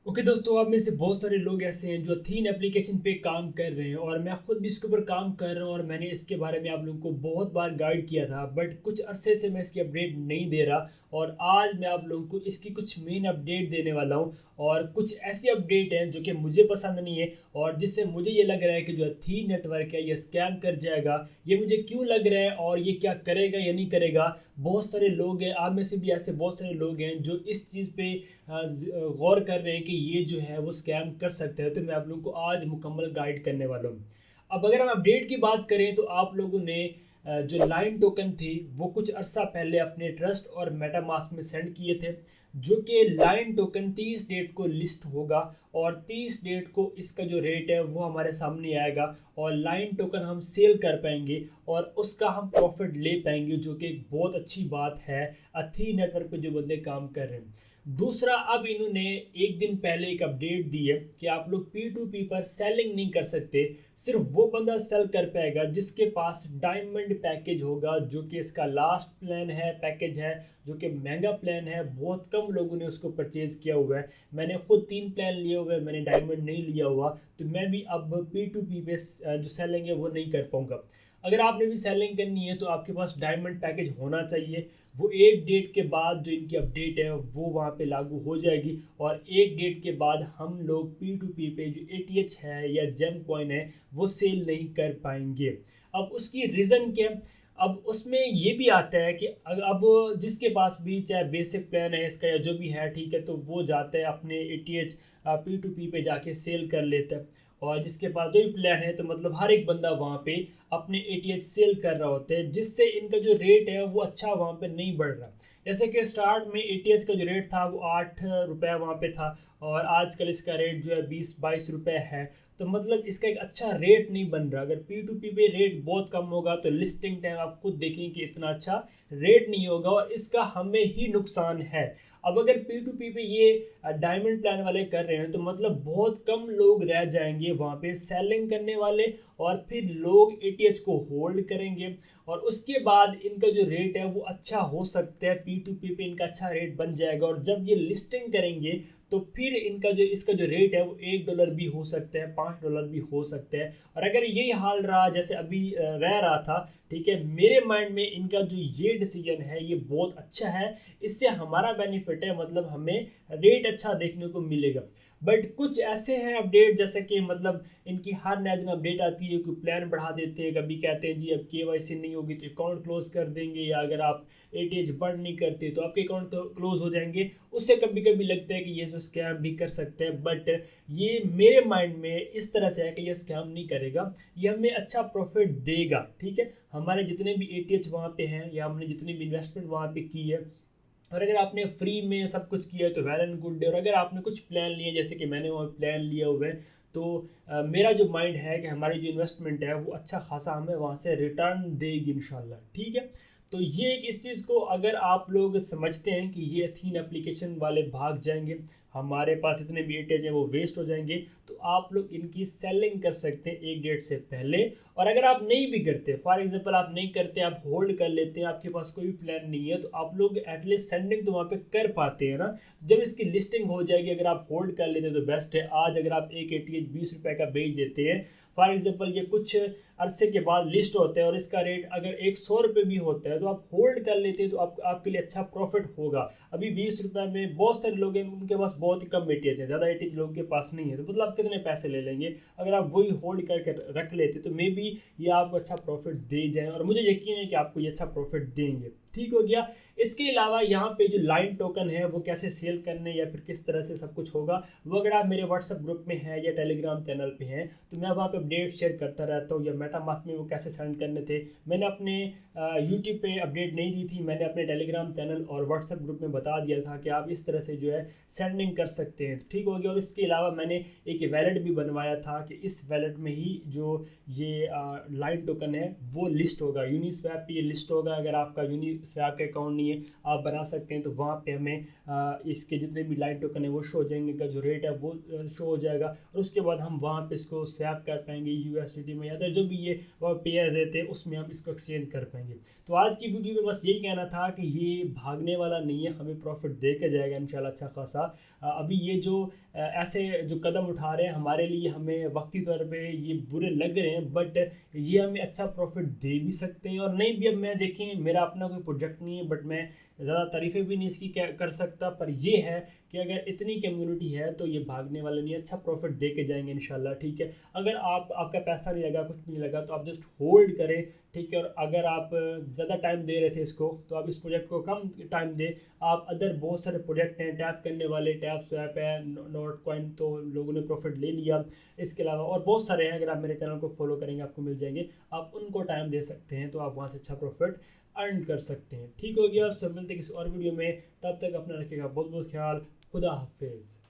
Okay दोस्तों, आप में से बहुत सारे लोग ऐसे हैं जो थीन एप्लीकेशन पे काम कर रहे हैं और मैं खुद भी इसके ऊपर काम कर रहा हूँ और मैंने इसके बारे में आप लोगों को बहुत बार गाइड किया था, बट कुछ अरसे से मैं इसकी अपडेट नहीं दे रहा। और आज मैं आप लोगों को इसकी कुछ मेन अपडेट देने वाला हूँ। और कुछ ऐसी अपडेट हैं जो कि मुझे पसंद नहीं है और जिससे मुझे ये लग रहा है कि जो थीन नेटवर्क है ये स्कैम कर जाएगा। ये मुझे क्यों लग रहा है और ये क्या करेगा या नहीं करेगा। बहुत सारे लोग हैं, आप में से भी ऐसे बहुत सारे लोग हैं जो इस चीज़ पे गौर कर रहे हैं कि ये जो है वो स्कैम कर सकते हैं। तो मैं आप लोगों को आज मुकम्मल गाइड करने वाला हूँ। अब अगर हम अपडेट की बात करें तो आप लोगों ने जो लाइन टोकन थी वो कुछ अरसा पहले अपने ट्रस्ट और मेटामास्क में सेंड किए थे, जो कि लाइन टोकन 30 डेट को लिस्ट होगा और 30 डेट को इसका जो रेट है वो हमारे सामने आएगा और लाइन टोकन हम सेल कर पाएंगे और उसका हम प्रॉफिट ले पाएंगे, जो कि एक बहुत अच्छी बात है अथी नेटवर्क पे जो बंदे काम कर रहे हैं। दूसरा, अब इन्होंने एक दिन पहले एक अपडेट दी है कि आप लोग P2P पर सेलिंग नहीं कर सकते। सिर्फ वो बंदा सेल कर पाएगा जिसके पास डायमंड पैकेज होगा, जो कि इसका लास्ट प्लान है, पैकेज है, जो कि महंगा प्लान है। बहुत कम लोगों ने उसको परचेज़ किया हुआ है। मैंने खुद 3 प्लान लिए हुए हैं, मैंने डायमंड नहीं लिया हुआ, तो मैं भी अब P2P पे जो सेलिंग है वो नहीं कर पाऊँगा। अगर आपने भी सेलिंग करनी है तो आपके पास डायमंड पैकेज होना चाहिए। वो एक डेट के बाद जो इनकी अपडेट है वो वहाँ पे लागू हो जाएगी और एक डेट के बाद हम लोग P2P पे जो ATH है या जेम कॉइन है वो सेल नहीं कर पाएंगे। अब उसकी रीज़न क्या है? अब उसमें ये भी आता है कि अब जिसके पास भी चाहे बेसिक प्लान है इसका या जो भी है, ठीक है, तो वो जाता है अपने ATH P2P पे जाके सेल कर लेता है। और जिसके पास जो भी प्लान है तो मतलब हर एक बंदा वहाँ पे अपने ATH सेल कर रहा होता है, जिससे इनका जो रेट है वो अच्छा वहाँ पे नहीं बढ़ रहा। जैसे कि स्टार्ट में ATH का जो रेट था वो 8 रुपये वहाँ पे था और आजकल इसका रेट जो है 20-22 रुपये है। तो मतलब इसका एक अच्छा रेट नहीं बन रहा। अगर P2P पे रेट बहुत कम होगा तो लिस्टिंग टाइम आप खुद देखें कि इतना अच्छा रेट नहीं होगा और इसका हमें ही नुकसान है। अब अगर P2P पे ये डायमंड प्लान वाले कर रहे हैं तो मतलब बहुत कम लोग रह जाएंगे वहाँ पे सेलिंग करने वाले और फिर लोग ATH को होल्ड करेंगे और उसके बाद इनका जो रेट है वो अच्छा हो सकता है। P2P पे इनका अच्छा रेट बन जाएगा और जब ये लिस्टिंग करेंगे तो फिर इनका जो इसका जो रेट है वो $1 भी हो सकता है, $5 भी हो सकता है। और अगर यही हाल रहा जैसे अभी रह रहा था, ठीक है, मेरे माइंड में इनका जो ये डिसीजन है ये बहुत अच्छा है। इससे हमारा बेनिफिट है, मतलब हमें रेट अच्छा देखने को मिलेगा। बट कुछ ऐसे हैं अपडेट, जैसे कि मतलब इनकी हर नए दिन अपडेट आती है, कोई प्लान बढ़ा देते हैं, कभी कहते हैं जी अब KYC नहीं होगी तो अकाउंट क्लोज कर देंगे, या अगर आप ATH बंद नहीं करते तो आपके अकाउंट तो क्लोज हो जाएंगे। उससे कभी कभी लगता है कि ये जो स्कैम भी कर सकते हैं, बट ये मेरे माइंड में इस तरह से है कि ये स्कैम नहीं करेगा, ये हमें अच्छा प्रॉफिट देगा। ठीक है, हमारे जितने भी ATH वहाँ पे हैं या हमने जितनी भी इन्वेस्टमेंट वहाँ पे की है, और अगर आपने फ्री में सब कुछ किया है तो वेल एंड गुड है। और अगर आपने कुछ प्लान लिए जैसे कि मैंने वो प्लान लिया हुआ है तो मेरा जो माइंड है कि हमारी जो इन्वेस्टमेंट है वो अच्छा खासा हमें वहाँ से रिटर्न देगी इंशाल्लाह। ठीक है, तो ये एक इस चीज़ को अगर आप लोग समझते हैं कि ये थीन एप्लीकेशन वाले भाग जाएंगे, हमारे पास जितने भी एटीएच हैं वो वेस्ट हो जाएंगे, तो आप लोग इनकी सेलिंग कर सकते हैं एक डेट से पहले। और अगर आप नहीं भी करते, फॉर एग्जांपल आप नहीं करते, आप होल्ड कर लेते हैं, आपके पास कोई भी प्लान नहीं है, तो आप लोग एटलीस्ट सेंडिंग तो वहाँ पे कर पाते हैं ना। जब इसकी लिस्टिंग हो जाएगी, अगर आप होल्ड कर लेते हैं तो बेस्ट है। आज अगर आप एक ATH 20 रुपये का बेच देते हैं, फॉर एग्जांपल ये कुछ अरसे के बाद लिस्ट होता है और इसका रेट अगर 100 रुपये भी होता है तो आप होल्ड कर लेते हैं तो आपके लिए अच्छा प्रॉफिट होगा। अभी 20 रुपये में बहुत सारे लोग हैं उनके पास बहुत ही कम ATH है, ज़्यादा ATH लोगों के पास नहीं है, तो मतलब आप कितने पैसे ले लेंगे। अगर आप वही होल्ड करके रख लेते तो मे बी ये आपको अच्छा प्रॉफिट दे जाए, और मुझे यकीन है कि आपको ये अच्छा प्रॉफिट देंगे। ठीक हो गया। इसके अलावा यहाँ पे जो लाइन टोकन है वो कैसे सेल करने या फिर किस तरह से सब कुछ होगा, वो अगर आप मेरे व्हाट्सएप ग्रुप में हैं या टेलीग्राम चैनल पे हैं तो मैं वहाँ पे अपडेट शेयर करता रहता हूँ। या मेटामास्क में वो कैसे सेंड करने थे मैंने अपने यूट्यूब पे अपडेट नहीं दी थी, मैंने अपने टेलीग्राम चैनल और व्हाट्सएप ग्रुप में बता दिया था कि आप इस तरह से जो है सेंडिंग कर सकते हैं। ठीक हो गया। और इसके अलावा मैंने एक वैलेट भी बनवाया था कि इस वैलेट में ही जो ये लाइन टोकन है वो लिस्ट होगा, यूनिस्वैप पे ये लिस्ट होगा। अगर आपका स्वैप का अकाउंट नहीं है, आप बना सकते हैं। तो वहाँ पे हमें इसके जितने भी लाइन टोकन है वो शो हो जाएंगे, इनका जो रेट है वो शो हो जाएगा, और उसके बाद हम वहाँ पे इसको स्वैप कर पाएंगे यूएसडीटी में, या अदर जो भी ये पेयर देते हैं उसमें हम इसको एक्सचेंज कर पाएंगे। तो आज की वीडियो में बस यही कहना था कि ये भागने वाला नहीं है, हमें प्रॉफिट दे के जाएगा इंशाल्लाह अच्छा खासा। अभी ये जो ऐसे जो कदम उठा रहे हैं हमारे लिए, हमें वक्ती तौर पे ये बुरे लग रहे हैं, बट ये हमें अच्छा प्रॉफिट दे भी सकते हैं और नहीं भी। अब मैं देखें, मेरा अपना कोई प्रोजेक्ट नहीं है, बट मैं ज़्यादा तारीफ़ें भी नहीं इसकी कर सकता, पर ये है कि अगर इतनी कम्युनिटी है तो ये भागने वाले नहीं, अच्छा प्रॉफिट दे के जाएंगे इंशाल्लाह, ठीक है। अगर आपका पैसा नहीं लगा, कुछ नहीं लगा, तो आप जस्ट होल्ड करें, ठीक है। और अगर आप ज़्यादा टाइम दे रहे थे इसको, तो आप इस प्रोजेक्ट को कम टाइम दें। आप अदर बहुत सारे प्रोजेक्ट हैं टैप करने वाले, टैप स्वैप है, नोट कॉइन, तो लोगों ने प्रॉफिट ले लिया। इसके अलावा और बहुत सारे हैं, अगर आप मेरे चैनल को फॉलो करेंगे आपको मिल जाएंगे, आप उनको टाइम दे सकते हैं, तो आप वहाँ से अच्छा प्रॉफिट अर्न कर सकते हैं। ठीक हो गया, सब मिलते हैं किसी और वीडियो में, तब तक अपना रखिएगा बहुत बहुत ख्याल। खुदा हाफिज़।